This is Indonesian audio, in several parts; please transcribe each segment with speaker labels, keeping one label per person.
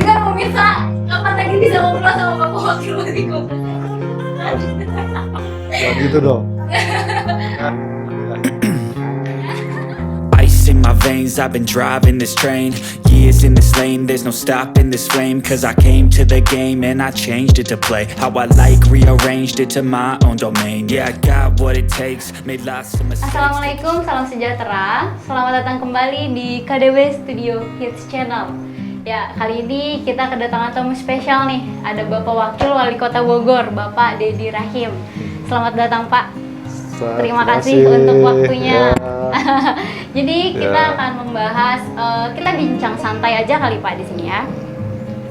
Speaker 1: juga pemirsa, kapan lagi bisa ngobrol sama Bapak Wakil Wali Kota?
Speaker 2: Ya gitu dong.
Speaker 3: Ice in my veins, I've been driving this train. Years in this lane, there's no stopping this flame. Cause I came to the game and I changed it to play how I like, rearranged it to my own domain. Yeah, I got what it takes, made lots of mistakes.
Speaker 1: Assalamualaikum, salam sejahtera. Selamat datang kembali di KDW Studio Hits Channel. Ya, kali ini kita kedatangan tamu spesial nih. Ada Bapak Wakil Wali Kota Bogor, Bapak Dedi Rahim. Selamat datang, Pak. Terima kasih untuk waktunya.
Speaker 2: Ya.
Speaker 1: Jadi kita akan membahas, kita bincang santai aja kali Pak di sini ya.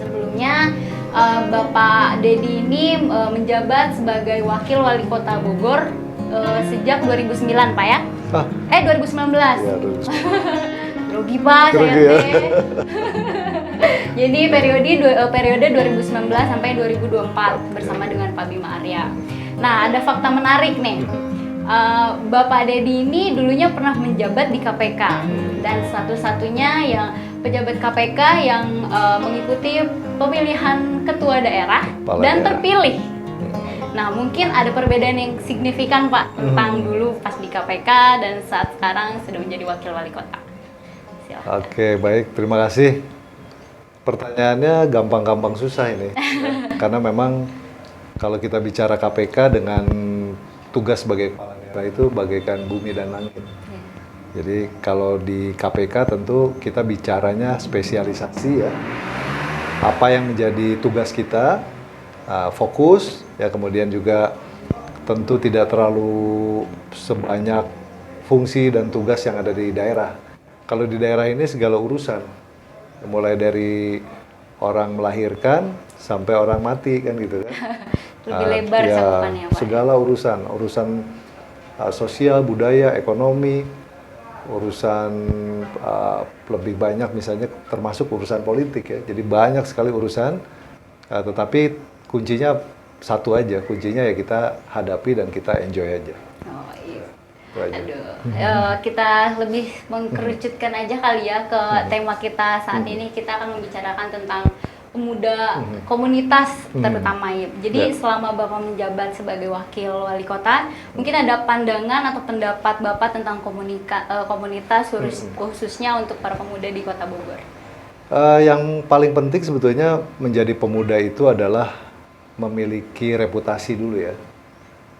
Speaker 1: Sebelumnya Bapak Dedi ini menjabat sebagai Wakil Wali Kota Bogor sejak 2009 Pak ya? 2019.
Speaker 2: Ya,
Speaker 1: Grogi Pak saya
Speaker 2: Grogi, ya.
Speaker 1: teh. Jadi periode 2019 sampai 2024 bersama dengan Pak Bima Arya. Nah, ada fakta menarik nih. Bapak Dedi ini dulunya pernah menjabat di KPK dan satu-satunya yang pejabat KPK yang mengikuti pemilihan ketua daerah dan terpilih. Nah, mungkin ada perbedaan yang signifikan Pak tentang dulu pas di KPK dan saat sekarang sudah menjadi wakil wali kota. Silakan.
Speaker 2: Oke, baik. Terima kasih. Pertanyaannya gampang-gampang susah ini. Karena memang kalau kita bicara KPK dengan tugas sebagai kepala daerah itu bagaikan bumi dan langit. Jadi kalau di KPK tentu kita bicaranya spesialisasi ya. Apa yang menjadi tugas kita, fokus, ya kemudian juga tentu tidak terlalu sebanyak fungsi dan tugas yang ada di daerah. Kalau di daerah ini segala urusan, mulai dari orang melahirkan sampai orang mati kan gitu kan.
Speaker 1: Lebih lebar
Speaker 2: ya,
Speaker 1: cakupannya Pak.
Speaker 2: segala urusan sosial, budaya, ekonomi, urusan lebih banyak misalnya termasuk urusan politik ya. Jadi banyak sekali urusan, tetapi kuncinya satu aja, kuncinya ya kita hadapi dan kita enjoy aja.
Speaker 1: Oh iya.
Speaker 2: Itu aja.
Speaker 1: Aduh, kita lebih mengkerucutkan aja kali ya ke tema kita saat ini. Kita akan membicarakan tentang pemuda komunitas terutama ya. Jadi selama Bapak menjabat sebagai wakil wali kota, mungkin ada pandangan atau pendapat Bapak tentang komunitas khususnya untuk para pemuda di Kota Bogor.
Speaker 2: Yang paling penting sebetulnya menjadi pemuda itu adalah memiliki reputasi dulu ya.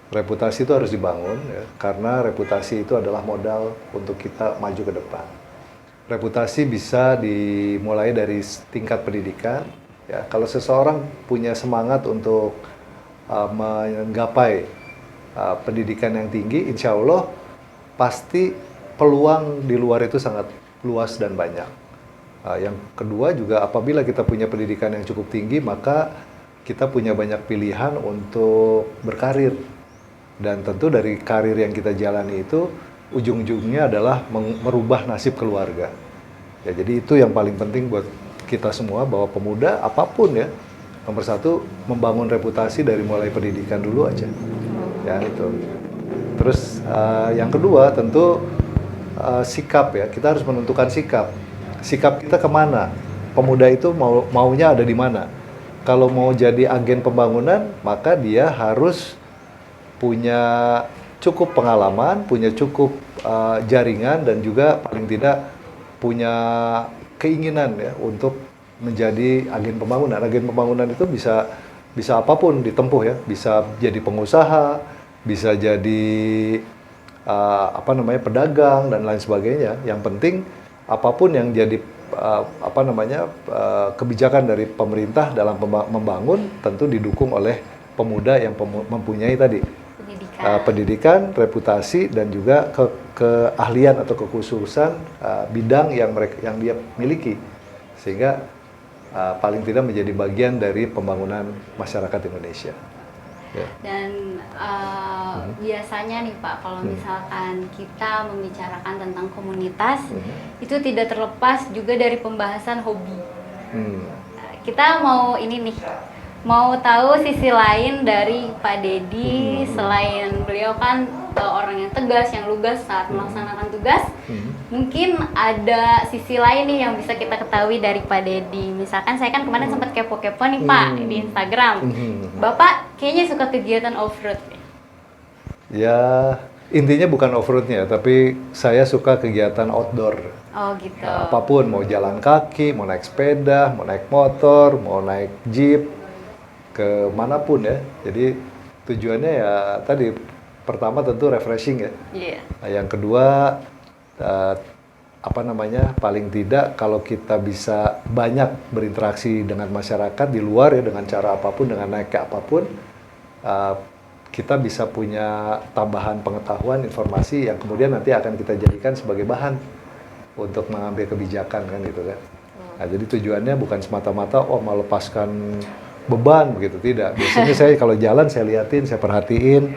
Speaker 2: Reputasi itu harus dibangun ya, karena reputasi itu adalah modal untuk kita maju ke depan. Reputasi bisa dimulai dari tingkat pendidikan. Ya, kalau seseorang punya semangat untuk menggapai pendidikan yang tinggi, insya Allah pasti peluang di luar itu sangat luas dan banyak. Yang kedua juga apabila kita punya pendidikan yang cukup tinggi, maka kita punya banyak pilihan untuk berkarir. Dan tentu dari karir yang kita jalani itu ujung-ujungnya adalah merubah nasib keluarga. Ya, jadi itu yang paling penting buat kita semua, bahwa pemuda apapun ya, nomor satu membangun reputasi dari mulai pendidikan dulu aja. Ya itu. Terus yang kedua tentu sikap ya, kita harus menentukan sikap. Sikap kita kemana? Pemuda itu maunya ada di mana? Kalau mau jadi agen pembangunan, maka dia harus punya cukup pengalaman, punya cukup jaringan, dan juga paling tidak punya keinginan ya untuk menjadi agen pembangunan. Agen pembangunan itu bisa apapun ditempuh ya, bisa jadi pengusaha, bisa jadi pedagang dan lain sebagainya. Yang penting apapun yang jadi kebijakan dari pemerintah dalam membangun tentu didukung oleh pemuda yang mempunyai tadi pendidikan, reputasi, dan juga keahlian atau kekhususan bidang yang dia miliki, sehingga paling tidak menjadi bagian dari pembangunan masyarakat Indonesia. Ya.
Speaker 1: Dan biasanya nih Pak, kalau misalkan kita membicarakan tentang komunitas, itu tidak terlepas juga dari pembahasan hobi. Kita mau ini nih, mau tahu sisi lain dari Pak Dedi. Selain beliau kan orang yang tegas, yang lugas saat melaksanakan tugas, Mungkin ada sisi lain nih yang bisa kita ketahui dari Pak Dedi. Misalkan saya kan kemarin sempat kepo-kepo nih Pak di Instagram. Bapak kayaknya suka kegiatan off-road.
Speaker 2: Ya, intinya bukan off-roadnya, tapi saya suka kegiatan outdoor.
Speaker 1: Oh gitu.
Speaker 2: Nah, apapun, mau jalan kaki, mau naik sepeda, mau naik motor, mau naik jeep, ke manapun ya. Jadi tujuannya ya tadi, pertama tentu refreshing ya.
Speaker 1: Iya.
Speaker 2: Nah, yang kedua, paling tidak kalau kita bisa banyak berinteraksi dengan masyarakat di luar ya, dengan cara apapun, dengan naik ke apapun, kita bisa punya tambahan pengetahuan, informasi yang kemudian nanti akan kita jadikan sebagai bahan untuk mengambil kebijakan kan gitu kan. Nah, jadi tujuannya bukan semata-mata melepaskan beban begitu, tidak. Biasanya saya kalau jalan saya liatin, saya perhatiin,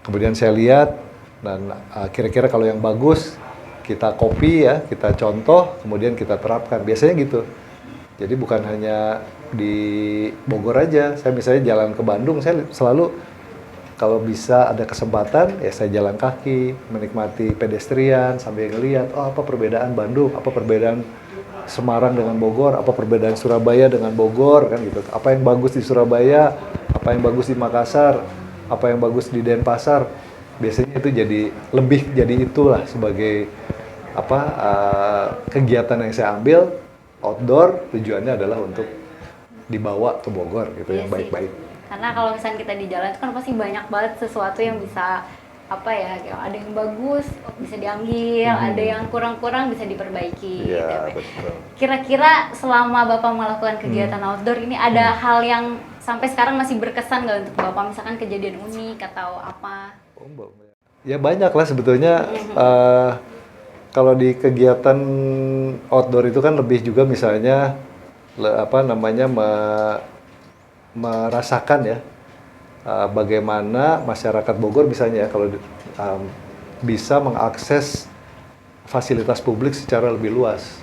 Speaker 2: kemudian saya lihat dan kira-kira kalau yang bagus kita copy ya, kita contoh, kemudian kita terapkan. Biasanya gitu. Jadi bukan hanya di Bogor aja. Saya misalnya jalan ke Bandung, saya selalu kalau bisa ada kesempatan, ya saya jalan kaki, menikmati pedestrian, sambil ngelihat, oh apa perbedaan Bandung, apa perbedaan Semarang dengan Bogor, apa perbedaan Surabaya dengan Bogor, kan gitu. Apa yang bagus di Surabaya, apa yang bagus di Makassar, apa yang bagus di Denpasar. Biasanya itu jadi itulah sebagai kegiatan yang saya ambil outdoor, tujuannya adalah untuk dibawa ke Bogor gitu,
Speaker 1: Iya
Speaker 2: yang baik-baik.
Speaker 1: Karena kalau misalnya kita di jalan itu kan pasti banyak banget sesuatu yang bisa ada yang bagus bisa diambil, ada yang kurang-kurang bisa diperbaiki.
Speaker 2: Iya,
Speaker 1: gitu.
Speaker 2: betul.
Speaker 1: Kira-kira selama Bapak melakukan kegiatan outdoor ini ada hal yang sampai sekarang masih berkesan nggak untuk Bapak? Misalkan kejadian unik atau apa?
Speaker 2: Ya banyak lah sebetulnya. Kalau di kegiatan outdoor itu kan lebih juga misalnya merasakan ya bagaimana masyarakat Bogor misalnya kalau bisa mengakses fasilitas publik secara lebih luas.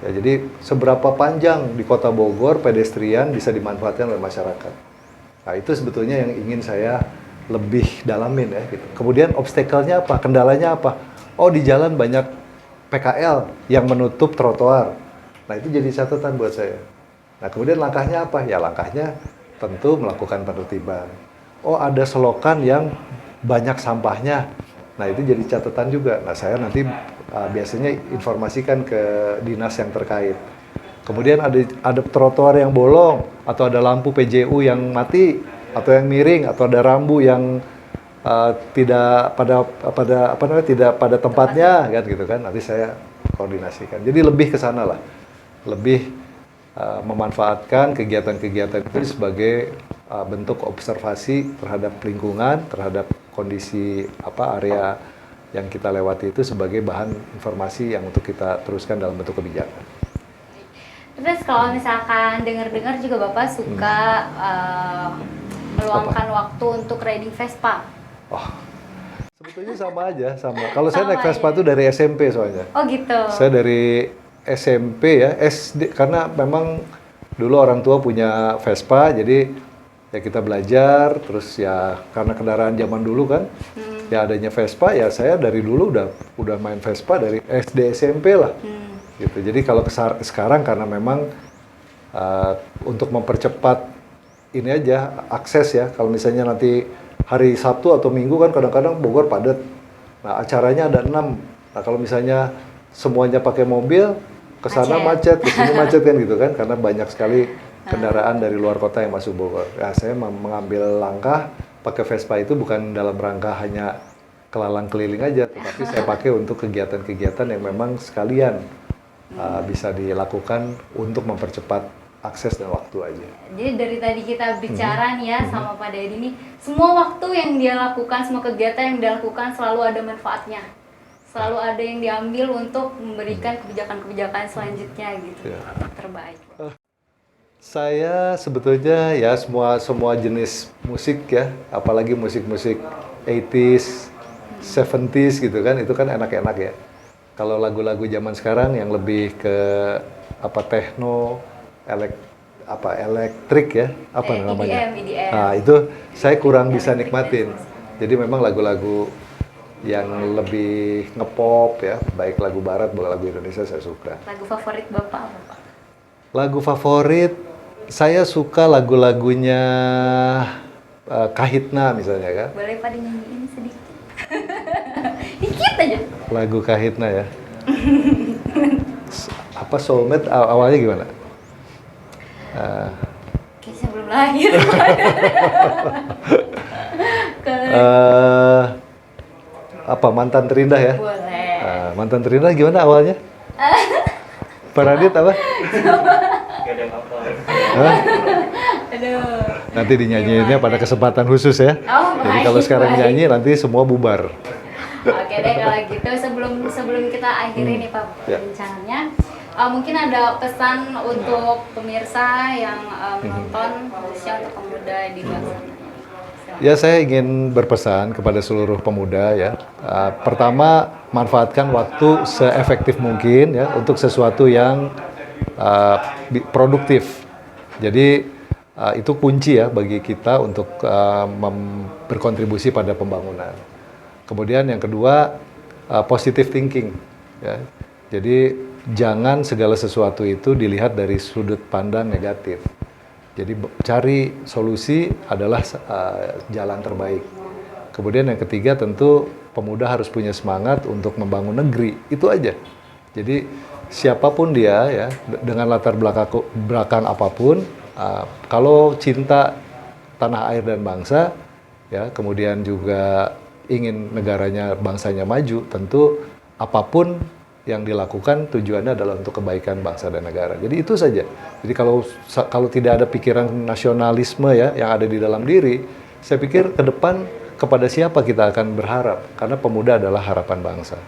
Speaker 2: Ya, jadi seberapa panjang di Kota Bogor pedestrian bisa dimanfaatkan oleh masyarakat. Nah, itu sebetulnya yang ingin saya lebih dalamin ya gitu. Kemudian obstacle-nya apa? Kendalanya apa? Oh, di jalan banyak PKL yang menutup trotoar. Nah, itu jadi catatan buat saya. Nah, kemudian langkahnya apa? Ya, langkahnya tentu melakukan penertiban. Oh, ada selokan yang banyak sampahnya. Nah, itu jadi catatan juga. Nah, saya nanti biasanya informasikan ke dinas yang terkait. Kemudian ada trotoar yang bolong, atau ada lampu PJU yang mati, atau yang miring, atau ada rambu yang tidak pada tempatnya kan gitu kan, nanti saya koordinasikan. Jadi lebih ke sana lah, lebih memanfaatkan kegiatan-kegiatan itu sebagai bentuk observasi terhadap lingkungan, terhadap kondisi area yang kita lewati itu sebagai bahan informasi yang untuk kita teruskan dalam bentuk kebijakan.
Speaker 1: Terus kalau misalkan dengar-dengar juga Bapak suka meluangkan waktu untuk riding Vespa.
Speaker 2: Oh, sebetulnya sama aja, sama. Kalau saya naik Vespa itu dari SMP soalnya.
Speaker 1: Oh gitu.
Speaker 2: Saya dari SMP ya, SD, karena memang dulu orang tua punya Vespa, jadi ya kita belajar, terus ya karena kendaraan zaman dulu kan, ya adanya Vespa, ya saya dari dulu udah main Vespa dari SD SMP lah. Gitu. Jadi kalau sekarang karena memang untuk mempercepat ini aja akses ya, kalau misalnya nanti hari Sabtu atau Minggu kan kadang-kadang Bogor padat. Nah, acaranya ada 6. Nah, kalau misalnya semuanya pakai mobil, ke sana macet, ke sini macet kan gitu kan, karena banyak sekali kendaraan dari luar kota yang masuk Bogor. Nah, saya mengambil langkah pakai Vespa itu bukan dalam rangka hanya kelalang keliling aja, tetapi saya pakai untuk kegiatan-kegiatan yang memang sekalian bisa dilakukan untuk mempercepat akses dan waktu aja.
Speaker 1: Jadi dari tadi kita bicara nih ya sama Pak Dedi nih, semua waktu yang dia lakukan, semua kegiatan yang dia lakukan selalu ada manfaatnya. Selalu ada yang diambil untuk memberikan kebijakan-kebijakan selanjutnya gitu. Ya. Terbaik.
Speaker 2: Saya sebetulnya ya semua jenis musik ya, apalagi musik-musik 80s, 70s gitu kan, itu kan enak-enak ya. Kalau lagu-lagu zaman sekarang yang lebih ke techno, elektrik ya, namanya?
Speaker 1: EDM.
Speaker 2: Nah, itu saya kurang bisa nikmatin. Jadi memang lagu-lagu yang lebih ngepop ya, baik lagu barat maupun lagu Indonesia saya suka.
Speaker 1: Lagu favorit Bapak apa, Pak?
Speaker 2: Lagu favorit, saya suka lagu-lagunya Kahitna misalnya kan.
Speaker 1: Boleh Pak dinyanyiin sedikit? Dikit aja.
Speaker 2: Lagu Kahitna ya. Apa Soulmate awalnya gimana?
Speaker 1: Kayaknya belum lahir.
Speaker 2: Apa Mantan Terindah ya?
Speaker 1: Boleh.
Speaker 2: Mantan Terindah gimana awalnya? Pak Radit apa? Hah?
Speaker 1: Aduh.
Speaker 2: Nanti dinyanyiinnya pada kesempatan khusus ya.
Speaker 1: Oh,
Speaker 2: Jadi kalau
Speaker 1: baik,
Speaker 2: sekarang
Speaker 1: baik.
Speaker 2: nyanyi nanti semua bubar.
Speaker 1: Oke deh kalau gitu sebelum kita akhiri nih Pak
Speaker 2: Ya.
Speaker 1: rencananya, mungkin ada pesan untuk pemirsa yang menonton khususnya untuk pemuda di luar sana.
Speaker 2: Ya, saya ingin berpesan kepada seluruh pemuda ya. Pertama, manfaatkan waktu seefektif mungkin ya untuk sesuatu yang produktif. Jadi itu kunci ya bagi kita untuk berkontribusi pada pembangunan. Kemudian yang kedua, positive thinking. Ya. Jadi jangan segala sesuatu itu dilihat dari sudut pandang negatif. Jadi cari solusi adalah jalan terbaik. Kemudian yang ketiga tentu pemuda harus punya semangat untuk membangun negeri. Itu aja. Jadi siapapun dia ya dengan latar belakang apapun, kalau cinta tanah air dan bangsa, ya kemudian juga ingin negaranya bangsanya maju, tentu apapun yang dilakukan tujuannya adalah untuk kebaikan bangsa dan negara. Jadi itu saja. Jadi kalau tidak ada pikiran nasionalisme ya yang ada di dalam diri, saya pikir ke depan kepada siapa kita akan berharap? Karena pemuda adalah harapan bangsa.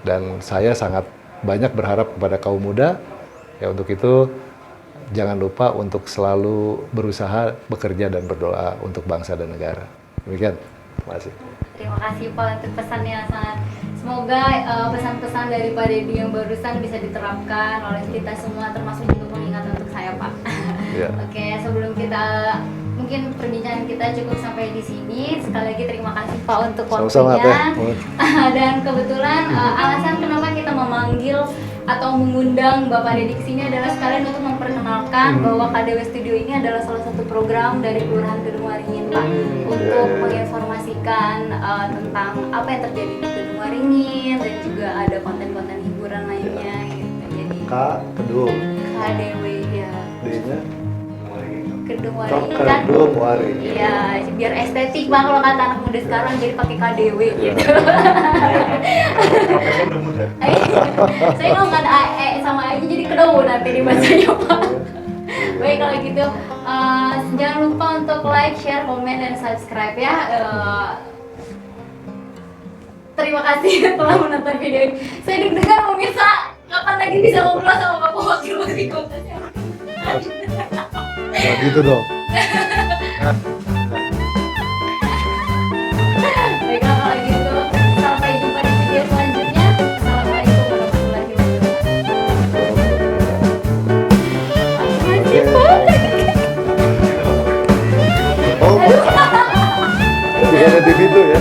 Speaker 2: Dan saya sangat banyak berharap kepada kaum muda. Ya untuk itu jangan lupa untuk selalu berusaha, bekerja dan berdoa untuk bangsa dan negara. Demikian. Terima kasih.
Speaker 1: Terima kasih Pak untuk pesannya sangat. Semoga pesan-pesan dari Pak Deddy yang barusan bisa diterapkan oleh kita semua, termasuk juga pengingat untuk saya Pak.
Speaker 2: Ya.
Speaker 1: Oke, sebelum kita mungkin perbincangan kita cukup sampai di sini. Sekali lagi terima kasih Pak untuk
Speaker 2: Sama-sama,
Speaker 1: waktunya.
Speaker 2: Teh.
Speaker 1: Dan kebetulan alasan kenapa kita memanggil atau mengundang Bapak Deddy ke sini adalah sekalian untuk memperkenalkan bahwa KDW Studio ini adalah salah satu program dari Kelurahan Kedung Waringin Pak untuk menginformasikan tentang apa yang terjadi di Kedung Waringin dan juga ada konten-konten hiburan lainnya gitu. Jadi
Speaker 2: Kedung.
Speaker 1: KDW ya.
Speaker 2: D-nya?
Speaker 1: Kedung Waringin kan.
Speaker 2: Kedung Waringin.
Speaker 1: Iya, biar estetik Bang kalau kata anak muda sekarang jadi pakai KDW gitu. Saya ngomong ada sama aja jadi kedau nanti dibacanya Pak. Baik kalau gitu, jangan lupa untuk like, share, komen, dan subscribe ya. Terima kasih telah menonton video ini. Saya deg-degan pemirsa, kapan lagi bisa ngobrol sama Bapak Wakil Wali Kota?
Speaker 2: Nah, gitu dong.
Speaker 1: Baiklah kalau gitu, sampai jumpa di video selanjutnya. Assalamualaikum warahmatullahi wabarakatuh.
Speaker 2: Oh, bukan ada di situ ya.